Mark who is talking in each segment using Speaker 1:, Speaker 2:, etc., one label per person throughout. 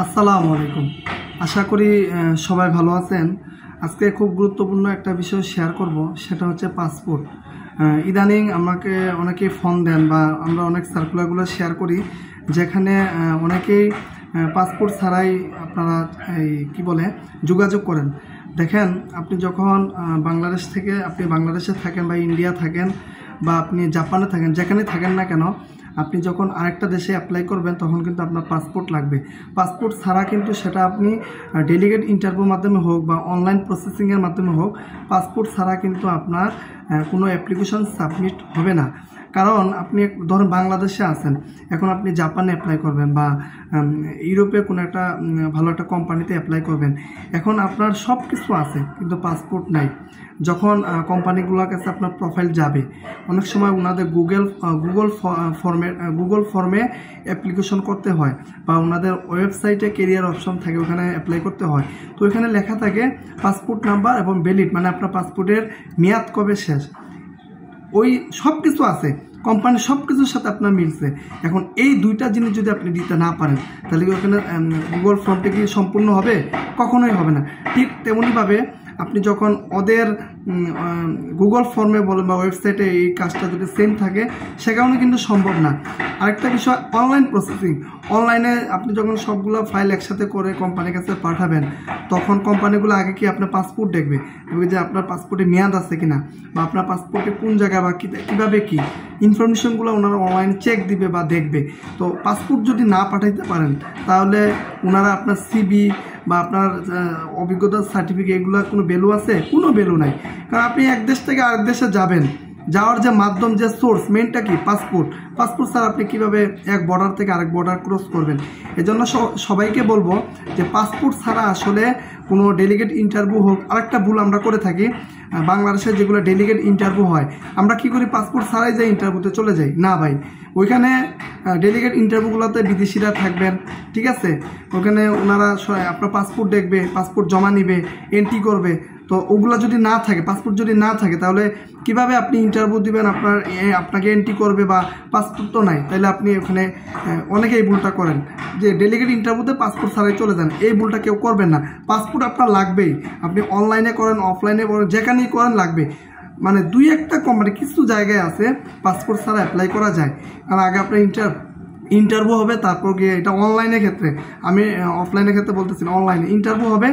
Speaker 1: আসসালামু আলাইকুম। আশা করি সবাই ভালো আছেন। আজকে খুব গুরুত্বপূর্ণ একটা বিষয় শেয়ার করব, সেটা হচ্ছে পাসপোর্ট। ইদানিং আমাকে অনেকেই ফোন দেন বা আমরা অনেক সার্কুলারগুলো শেয়ার করি, যেখানে অনেকেই পাসপোর্ট ছাড়াই আপনারা যোগাযোগ করেন। দেখেন, আপনি যখন বাংলাদেশ থেকে আপনি বাংলাদেশে থাকেন বা ইন্ডিয়া থাকেন বা আপনি জাপানে থাকেন, যেখানে থাকেন না কেন, আপনি যখন আরেকটা দেশে অ্যাপ্লাই করবেন তখন কিন্তু আপনার পাসপোর্ট লাগবে। পাসপোর্ট ছাড়া কিন্তু সেটা আপনি ডেলিগেট ইন্টারভিউর মাধ্যমে হোক বা অনলাইন প্রসেসিংয়ের মাধ্যমে হোক, পাসপোর্ট ছাড়া কিন্তু আপনার কোনো অ্যাপ্লিকেশন সাবমিট হবে না। কারণ আপনি ধরুন বাংলাদেশে আছেন, এখন আপনি জাপানে অ্যাপ্লাই করবেন বা ইউরোপে কোনো একটা ভালো একটা কোম্পানিতে অ্যাপ্লাই করবেন। এখন আপনার সব কিছু আছে কিন্তু পাসপোর্ট নাই। যখন কোম্পানিগুলোর কাছে আপনার প্রোফাইল যাবে, অনেক সময় ওনাদের গুগল ফর্মে অ্যাপ্লিকেশন করতে হয় বা ওনাদের ওয়েবসাইটে কেরিয়ার অপশন থাকে, ওখানে অ্যাপ্লাই করতে হয়। তো ওইখানে লেখা থাকে পাসপোর্ট নাম্বার এবং ভ্যালিড, মানে আপনার পাসপোর্টের মেয়াদ কবে শেষ, ওই সব কিছু আছে, কোম্পানির সব কিছুর সাথে আপনার মিলছে। এখন এই দুইটা জিনিস যদি আপনি দিতে না পারেন, তাহলে কি ওখানে গুগল ফর্মটা কি সম্পূর্ণ হবে? কখনোই হবে না। ঠিক তেমনইভাবে আপনি যখন ওদের গুগল ফর্মে বলেন বা ওয়েবসাইটে এই কাজটা যদি সেম থাকে, সেখানেও কিন্তু সম্ভব না। আরেকটা বিষয়, অনলাইন প্রসেসিং। অনলাইনে আপনি যখন সবগুলো ফাইল একসাথে করে কোম্পানির কাছে পাঠাবেন, তখন কোম্পানিগুলো আগে কি আপনার পাসপোর্ট দেখবে যে আপনার পাসপোর্টে মেয়াদ আছে কিনা, বা আপনার পাসপোর্টে কোন জায়গায় বা কীভাবে কী ইনফরমেশনগুলো ওনারা অনলাইনে চেক দিবে বা দেখবে। তো পাসপোর্ট যদি না পাঠাইতে পারেন, তাহলে ওনারা আপনার সিবি বা আপনার অভিজ্ঞতার সার্টিফিকেট, এগুলো কোনো ভ্যালু আছে? কোনো ভ্যালু নাই। কারণ আপনি এক দেশ থেকে আরেক দেশে যাবেন, যাওয়ার যে মাধ্যম, যে সোর্স, মেনটা কি? পাসপোর্ট। পাসপোর্ট ছাড়া আপনি কীভাবে এক বর্ডার থেকে আরেক বর্ডার ক্রস করবেন? এজন্য সবাইকে বলবো যে পাসপোর্ট ছাড়া আসলে কোনো ডেলিগেট ইন্টারভিউ হোক। আরেকটা ভুল আমরা করে থাকি, বাংলাদেশে যেগুলো ডেলিগেট ইন্টারভিউ হয়, আমরা কি করি? পাসপোর্ট ছাড়াই যে ইন্টারভিউতে চলে যাই। না ভাই, ওইখানে ডেলিগেট ইন্টারভিউগুলোতে বিদেশিরা থাকবেন, ঠিক আছে? ওখানে ওনারা আপনার পাসপোর্ট দেখবে, পাসপোর্ট জমা নিবে, এন্ট্রি করবে। তো ওগুলো যদি না থাকে, পাসপোর্ট যদি না থাকে, তাহলে কিভাবে আপনি ইন্টারভিউ দিবেন? আপনাকে এন্ট্রি করবে বা পাসপোর্ট তো নাই, তাহলে আপনি ওখানে অনেকে এই ভুলটা করেন যে ডেলিগেট ইন্টারভিউতে পাসপোর্ট ছাড়াই চলে যান। এই ভুলটা কেউ করবেন না। পাসপোর্ট আপনার লাগবেই, আপনি অনলাইনে করেন, অফলাইনে করেন, যেখানেই করেন লাগবে। মানে দুই একটা কোম্পানি কিছু জায়গায় আছে পাসপোর্ট ছাড়া অ্যাপ্লাই করা যায়। কারণ আগে আপনার ইন্টারভিউ হবে, তারপর গিয়ে, এটা অনলাইনের ক্ষেত্রে, আমি অফলাইনের ক্ষেত্রে বলতেছি না, অনলাইনে ইন্টারভিউ হবে।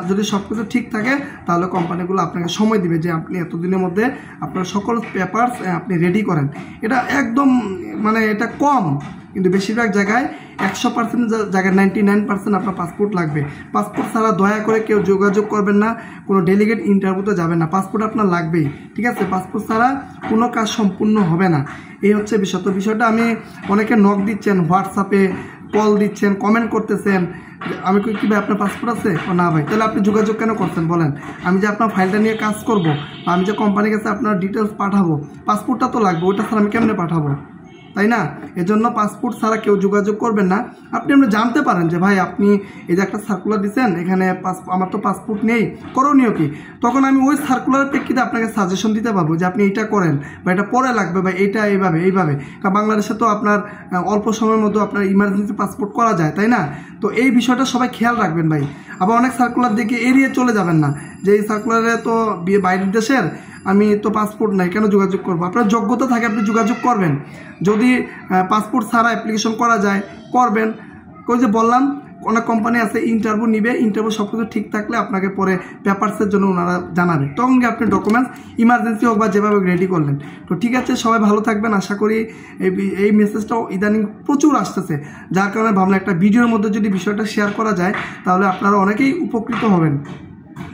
Speaker 1: যদি সব কিছু ঠিক থাকে, তাহলে কোম্পানিগুলো আপনাকে সময় দিবে যে আপনি এতদিনের মধ্যে আপনার সকল পেপারস আপনি রেডি করেন। এটা একদম এটা কম, কিন্তু বেশিরভাগ জায়গায় 100% জায়গায় 99% আপনার পাসপোর্ট লাগবে। পাসপোর্ট ছাড়া দয়া করে কেউ যোগাযোগ করবেন না, কোনো ডেলিগেট ইন্টারভিউতে যাবেন না। পাসপোর্ট আপনার লাগবেই, ঠিক আছে? পাসপোর্ট ছাড়া কোনো কাজ সম্পূর্ণ হবে না। এই হচ্ছে বিষয়। তো বিষয়টা আমি অনেকে নক দিচ্ছেন, হোয়াটসঅ্যাপে কল দিচ্ছেন, কমেন্ট করতেছেন, আমি কি ভাই আপনার পাসপোর্ট আছে? না ভাই, তাহলে আপনি যোগাযোগ কেন করছেন বলেন? আমি যে আপনার ফাইলটা নিয়ে কাজ করব, আমি যে কোম্পানির কাছে আপনার ডিটেলস পাঠাবো, পাসপোর্টটা তো লাগবে। ওটা ছাড়া আমি কেমনে পাঠাবো, তাই না? এজন্য পাসপোর্ট ছাড়া কেউ যোগাযোগ করবেন না। আপনি জানতে পারেন যে ভাই, আপনি এই যে একটা সার্কুলার দিচ্ছেন, এখানে আমার তো পাসপোর্ট নেই, করণীয় কি? তখন আমি ওই সার্কুলারের প্রেক্ষিতে আপনাকে সাজেশন দিতে পারবো যে আপনি এটা করেন, বা এটা পরে লাগবে, বা এইটা এইভাবে। কারণ বাংলাদেশে তো আপনার অল্প সময়ের মধ্যে আপনার ইমার্জেন্সি পাসপোর্ট করা যায়, তাই না? তো এই বিষয়টা সবাই খেয়াল রাখবেন ভাই। আবার অনেক সার্কুলার দেখে এড়িয়ে চলে যাবেন না, যে এই সার্কুলারে তো বাইরের দেশের, আমি তো পাসপোর্ট নাই, কেন যোগাযোগ করবো? আপনার যোগ্যতা থাকে, আপনি যোগাযোগ করবেন। যদি পাসপোর্ট ছাড়া অ্যাপ্লিকেশন করা যায়, করবেন। ওই যে বললাম, অনেক কোম্পানি আছে ইন্টারভিউ নিবে, ইন্টারভিউ সব কিছু ঠিক থাকলে আপনাকে পরে পেপারসের জন্য ওনারা জানাবে, তখন গিয়ে আপনি ডকুমেন্টস ইমার্জেন্সি হোক বা যেভাবে রেডি করলেন। তো ঠিক আছে, সবাই ভালো থাকবেন। আশা করি এই মেসেজটাও ইদানিং প্রচুর আসতেছে, যার কারণে ভাবলাম একটা ভিডিওর মধ্যে যদি বিষয়টা শেয়ার করা যায়, তাহলে আপনারা অনেকেই উপকৃত হবেন।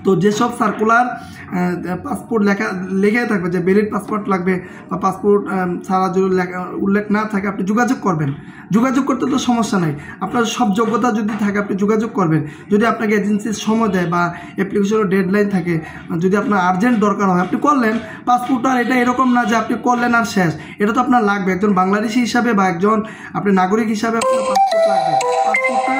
Speaker 1: তো যেসব সার্কুলার পাসপোর্ট লেখা থাকবে যে ভ্যালিড পাসপোর্ট লাগবে, বা পাসপোর্ট ছাড়া যদি উল্লেখ না থাকে, আপনি যোগাযোগ করবেন। যোগাযোগ করতে তো সমস্যা নাই, আপনার সব যোগ্যতা যদি থাকে আপনি যোগাযোগ করবেন। যদি আপনাকে এজেন্সির সময় দেয় বা অ্যাপ্লিকেশনের ডেডলাইন থাকে, যদি আপনার আর্জেন্ট দরকার হয়, আপনি করলেন। পাসপোর্ট আর এটা এরকম না যে আপনি করলেন আর শেষ, এটা তো আপনার লাগবে। একজন বাংলাদেশি হিসাবে বা একজন আপনি নাগরিক হিসাবে আপনার পাসপোর্ট লাগবে। পাসপোর্টটা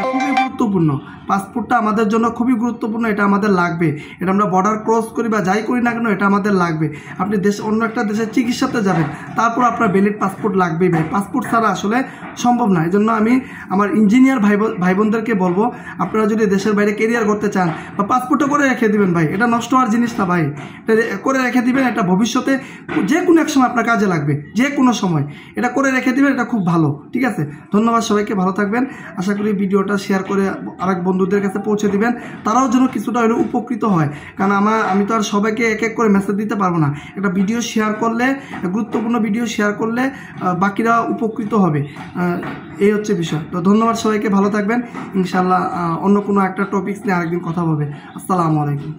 Speaker 1: খুবই গুরুত্বপূর্ণ। পাসপোর্টটা আমাদের জন্য খুবই গুরুত্বপূর্ণ, এটা আমাদের লাগবে। এটা আমরা বর্ডার ক্রস করি বা যাই করি না কেন এটা আমাদের লাগবে। আপনি অন্য একটা দেশের চিকিৎসাতে যাবেন, তারপর আপনার ভ্যালিড পাসপোর্ট লাগবেই ভাই। পাসপোর্ট ছাড়া আসলে সম্ভব না। এই জন্য আমি আমার ইঞ্জিনিয়ার ভাই বোনদেরকে বলবো, আপনারা যদি দেশের বাইরে কেরিয়ার করতে চান বা পাসপোর্টটা করে রেখে দিবেন ভাই, এটা নষ্ট হওয়ার জিনিস না ভাই। এটা করে রেখে দিবেন, এটা ভবিষ্যতে যে কোনো এক সময় আপনার কাজে লাগবে, যে কোনো সময় এটা করে রেখে দিবেন, এটা খুব ভালো। ঠিক আছে, ধন্যবাদ সবাইকে, ভালো থাকবেন। আশা করি ভিডিওটা শেয়ার করে আরেক বন্ধুদের কাছে পৌঁছে দিবেন, তারাও যেন কিছুটা হলেও উপকৃত হয়। কারণ আমি তো আর সবাইকে এক এক করে মেসেজ দিতে পারবো না। একটা ভিডিও শেয়ার করলে, গুরুত্বপূর্ণ ভিডিও শেয়ার করলে বাকিরা উপকৃত হবে, এই হচ্ছে বিষয়। তো ধন্যবাদ সবাইকে, ভালো থাকবেন। ইনশাআল্লাহ অন্য কোনো একটা টপিকস নিয়ে আরেকদিন কথা হবে। আসসালামু আলাইকুম।